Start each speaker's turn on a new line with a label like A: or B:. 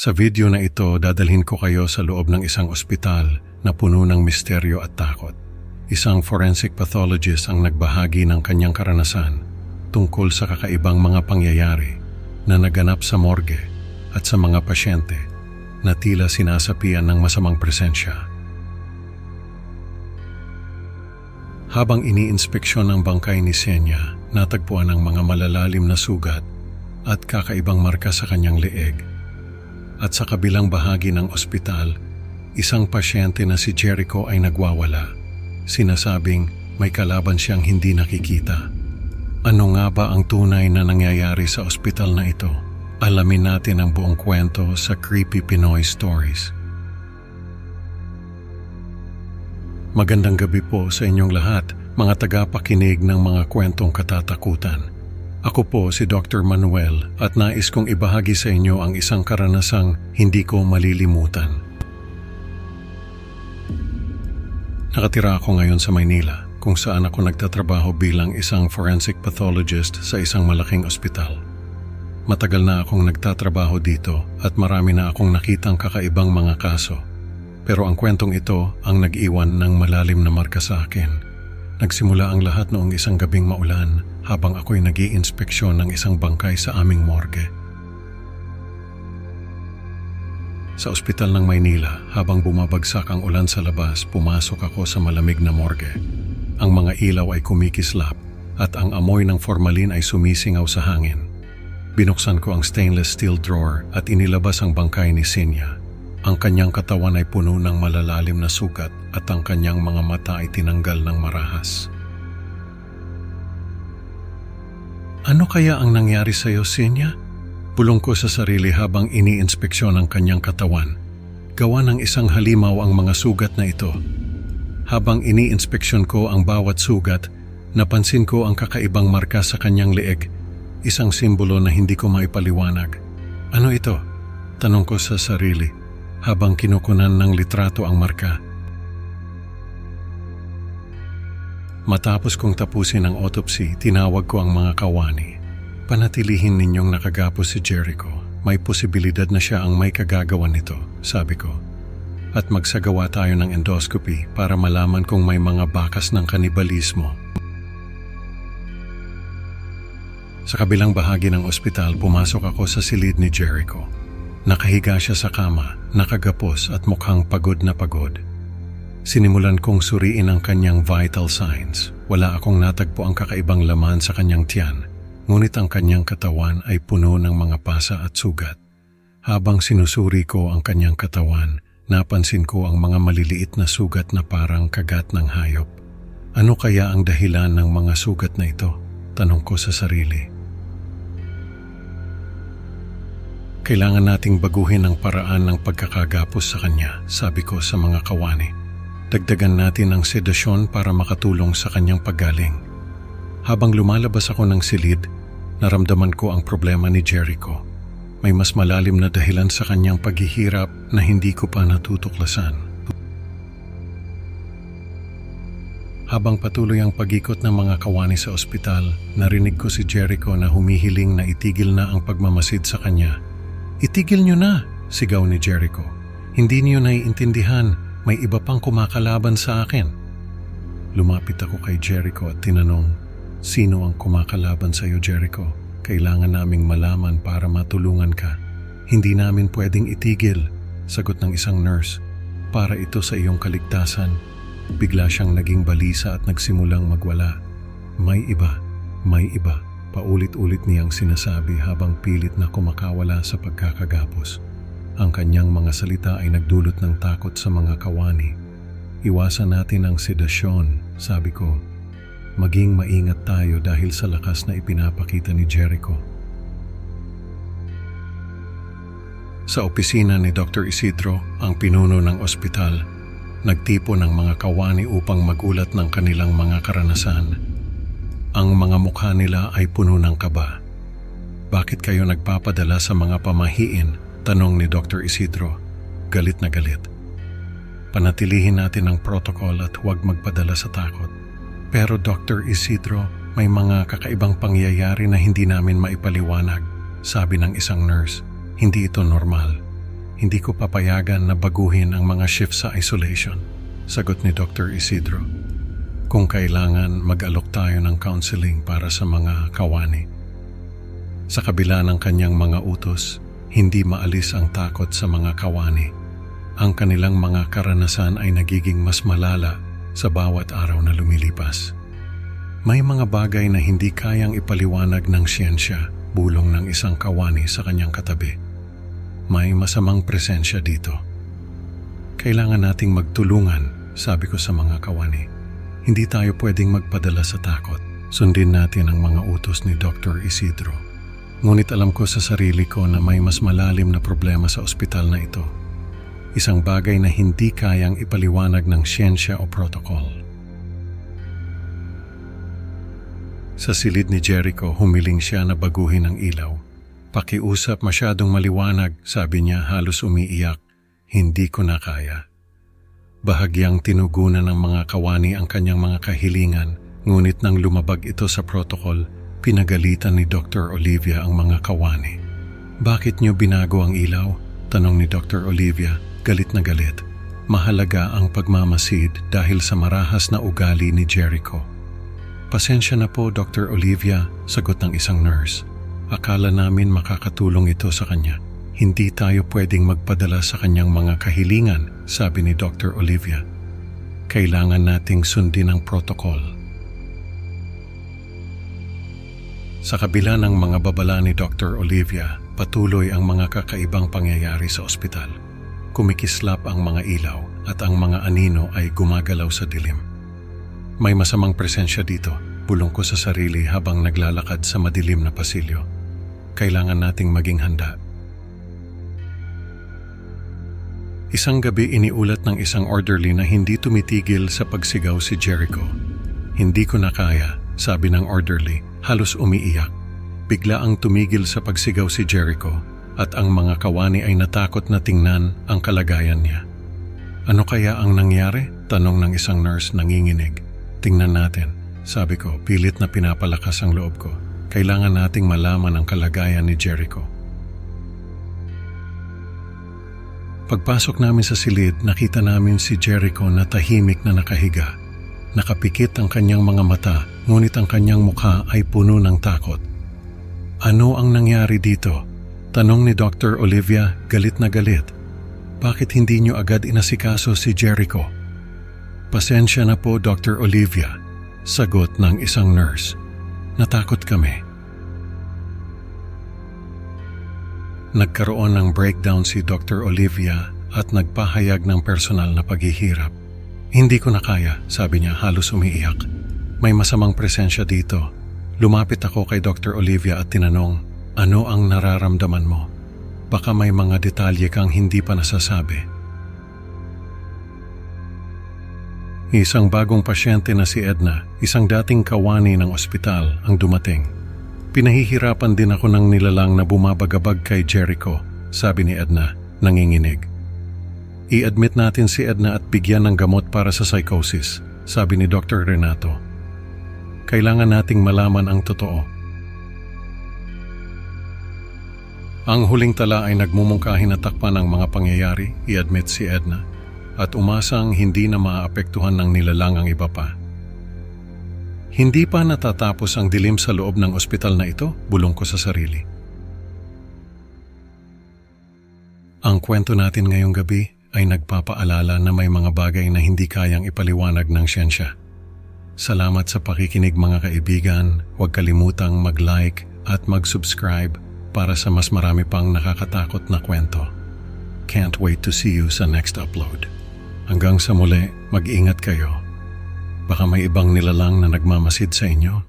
A: Sa video na ito, dadalhin ko kayo sa loob ng isang ospital na puno ng misteryo at takot. Isang forensic pathologist ang nagbahagi ng kanyang karanasan tungkol sa kakaibang mga pangyayari na naganap sa morgue at sa mga pasyente na tila sinasapian ng masamang presensya. Habang iniinspeksyon ng bangkay ni Xenia, natagpuan ang mga malalalim na sugat at kakaibang marka sa kanyang leeg. At sa kabilang bahagi ng ospital, isang pasyente na si Jericho ay nagwawala. Sinasabing may kalaban siyang hindi nakikita. Ano nga ba ang tunay na nangyayari sa ospital na ito? Alamin natin ang buong kwento sa Creepy Pinoy Stories. Magandang gabi po sa inyong lahat, mga tagapakinig ng mga kwentong katatakutan. Ako po si Dr. Manuel at nais kong ibahagi sa inyo ang isang karanasang hindi ko malilimutan. Nakatira ako ngayon sa Maynila, kung saan ako nagtatrabaho bilang isang forensic pathologist sa isang malaking ospital. Matagal na akong nagtatrabaho dito at marami na akong nakitang kakaibang mga kaso. Pero ang kwentong ito ang nag-iwan ng malalim na marka sa akin. Nagsimula ang lahat noong isang gabing maulan habang ako'y nag-iinspeksyon ng isang bangkay sa aming morgue. Sa ospital ng Maynila, habang bumabagsak ang ulan sa labas, pumasok ako sa malamig na morgue. Ang mga ilaw ay kumikislap at ang amoy ng formalin ay sumisingaw sa hangin. Binuksan ko ang stainless steel drawer at inilabas ang bangkay ni Xenia. Ang kanyang katawan ay puno ng malalalim na sugat at ang kanyang mga mata ay tinanggal ng marahas. Ano kaya ang nangyari sa iyo, Xenia? Bulong ko sa sarili habang iniinspeksyon ang kanyang katawan. Gawa ng isang halimaw ang mga sugat na ito. Habang iniinspeksyon ko ang bawat sugat, napansin ko ang kakaibang marka sa kanyang leeg, isang simbolo na hindi ko maipaliwanag. Ano ito? Tanong ko sa sarili habang kinukunan ng litrato ang marka. Matapos kong tapusin ang autopsy, tinawag ko ang mga kawani. Panatilihin ninyong nakagapos si Jericho. May posibilidad na siya ang may kagagawan nito, sabi ko. At magsagawa tayo ng endoscopy para malaman kung may mga bakas ng kanibalismo. Sa kabilang bahagi ng ospital, pumasok ako sa silid ni Jericho. Nakahiga siya sa kama, nakagapos at mukhang pagod na pagod. Sinimulan kong suriin ang kanyang vital signs. Wala akong natagpo ang kakaibang laman sa kanyang tiyan, ngunit ang kanyang katawan ay puno ng mga pasa at sugat. Habang sinusuri ko ang kanyang katawan, napansin ko ang mga maliliit na sugat na parang kagat ng hayop. Ano kaya ang dahilan ng mga sugat na ito? Tanong ko sa sarili. Kailangan nating baguhin ang paraan ng pagkakagapos sa kanya, sabi ko sa mga kawani. Dagdagan natin ang sedasyon para makatulong sa kanyang paggaling. Habang lumalabas ako ng silid, naramdaman ko ang problema ni Jericho. May mas malalim na dahilan sa kanyang paghihirap na hindi ko pa natutuklasan. Habang patuloy ang pag-ikot ng mga kawani sa ospital, narinig ko si Jericho na humihiling na itigil na ang pagmamasid sa kanya. Itigil niyo na, sigaw ni Jericho. Hindi niyo naiintindihan, may iba pang kumakalaban sa akin. Lumapit ako kay Jericho at tinanong, sino ang kumakalaban sa iyo, Jericho? Kailangan naming malaman para matulungan ka. Hindi namin pwedeng itigil, sagot ng isang nurse. Para ito sa iyong kaligtasan. Bigla siyang naging balisa at nagsimulang magwala. May iba. Paulit-ulit niyang sinasabi habang pilit na kumakawala sa pagkakagapos. Ang kanyang mga salita ay nagdulot ng takot sa mga kawani. Iwasan natin ang sedasyon, sabi ko. Maging maingat tayo dahil sa lakas na ipinapakita ni Jericho. Sa opisina ni Dr. Isidro, ang pinuno ng ospital, nagtipon ng mga kawani upang magulat ng kanilang mga karanasan. Ang mga mukha nila ay puno ng kaba. Bakit kayo nagpapadala sa mga pamahiin? Tanong ni Dr. Isidro. Galit na galit. Panatilihin natin ang protocol at huwag magpadala sa takot. Pero Dr. Isidro, may mga kakaibang pangyayari na hindi namin maipaliwanag, sabi ng isang nurse. Hindi ito normal. hindi ko papayagan na baguhin ang mga shift sa isolation, sagot ni Dr. Isidro. Kung kailangan, mag-alok tayo ng counseling para sa mga kawani. Sa kabila ng kanyang mga utos, hindi maalis ang takot sa mga kawani. Ang kanilang mga karanasan ay nagiging mas malala sa bawat araw na lumilipas. May mga bagay na hindi kayang ipaliwanag ng siyensya, bulong ng isang kawani sa kanyang katabi. May masamang presensya dito. Kailangan nating magtulungan, sabi ko sa mga kawani. Hindi tayo pwedeng magpadala sa takot. Sundin natin ang mga utos ni Dr. Isidro. Ngunit alam ko sa sarili ko na may mas malalim na problema sa ospital na ito. Isang bagay na hindi kayang ipaliwanag ng siyensya o protocol. Sa silid ni Jericho, humiling siya na baguhin ang ilaw. Pakiusap masyadong maliwanag, sabi niya halos umiiyak. Hindi ko na kaya. Bahagyang tinugunan ng mga kawani ang kanyang mga kahilingan, ngunit nang lumabag ito sa protocol, pinagalitan ni Dr. Olivia ang mga kawani. Bakit niyo binago ang ilaw? Tanong ni Dr. Olivia, galit na galit. Mahalaga ang pagmamasid dahil sa marahas na ugali ni Jericho. Pasensya na po, Dr. Olivia, sagot ng isang nurse. Akala namin makakatulong ito sa kanya. Hindi tayo pwedeng magpadala sa kanyang mga kahilingan, sabi ni Dr. Olivia. Kailangan nating sundin ang protocol. Sa kabila ng mga babala ni Dr. Olivia, patuloy ang mga kakaibang pangyayari sa ospital. Kumikislap ang mga ilaw at ang mga anino ay gumagalaw sa dilim. May masamang presensya dito, bulong ko sa sarili habang naglalakad sa madilim na pasilyo. Kailangan nating maging handa. Isang gabi iniulat ng isang orderly na hindi tumitigil sa pagsigaw si Jericho. Hindi ko na kaya, sabi ng orderly, halos umiiyak. Bigla ang tumigil sa pagsigaw si Jericho at ang mga kawani ay natakot na tingnan ang kalagayan niya. Ano kaya ang nangyari? Tanong ng isang nurse nanginginig. Tingnan natin, sabi ko, pilit na pinapalakas ang loob ko. Kailangan nating malaman ang kalagayan ni Jericho. Pagpasok namin sa silid, nakita namin si Jericho na tahimik na nakahiga. Nakapikit ang kanyang mga mata, ngunit ang kanyang mukha ay puno ng takot. Ano ang nangyari dito? Tanong ni Dr. Olivia, galit na galit. Bakit hindi niyo agad inasikaso si Jericho? Pasensya na po, Dr. Olivia, sagot ng isang nurse. Natakot kami. Nagkaroon ng breakdown si Dr. Olivia at nagpahayag ng personal na paghihirap. Hindi ko na kaya, sabi niya halos umiiyak. May masamang presensya dito. Lumapit ako kay Dr. Olivia at tinanong, ano ang nararamdaman mo? Baka may mga detalye kang hindi pa nasasabi. Isang bagong pasyente na si Edna, isang dating kawani ng ospital, ang dumating. Pinahihirapan din ako ng nilalang na bumabagabag kay Jericho, sabi ni Edna, nanginginig. I-admit natin si Edna at bigyan ng gamot para sa psychosis, sabi ni Dr. Renato. Kailangan nating malaman ang totoo. Ang huling tala ay nagmumungkahi na takpan ng mga pangyayari, i-admit si Edna, at umasang hindi na maapektuhan ng nilalang ang iba pa. Hindi pa natatapos ang dilim sa loob ng ospital na ito, bulong ko sa sarili. Ang kwento natin ngayong gabi ay nagpapaalala na may mga bagay na hindi kayang ipaliwanag ng siyensya. Salamat sa pakikinig mga kaibigan, huwag kalimutang mag-like at mag-subscribe para sa mas marami pang nakakatakot na kwento. Can't wait to see you sa next upload. Hanggang sa muli, mag-ingat kayo. Baka may ibang nilalang na nagmamasid sa inyo.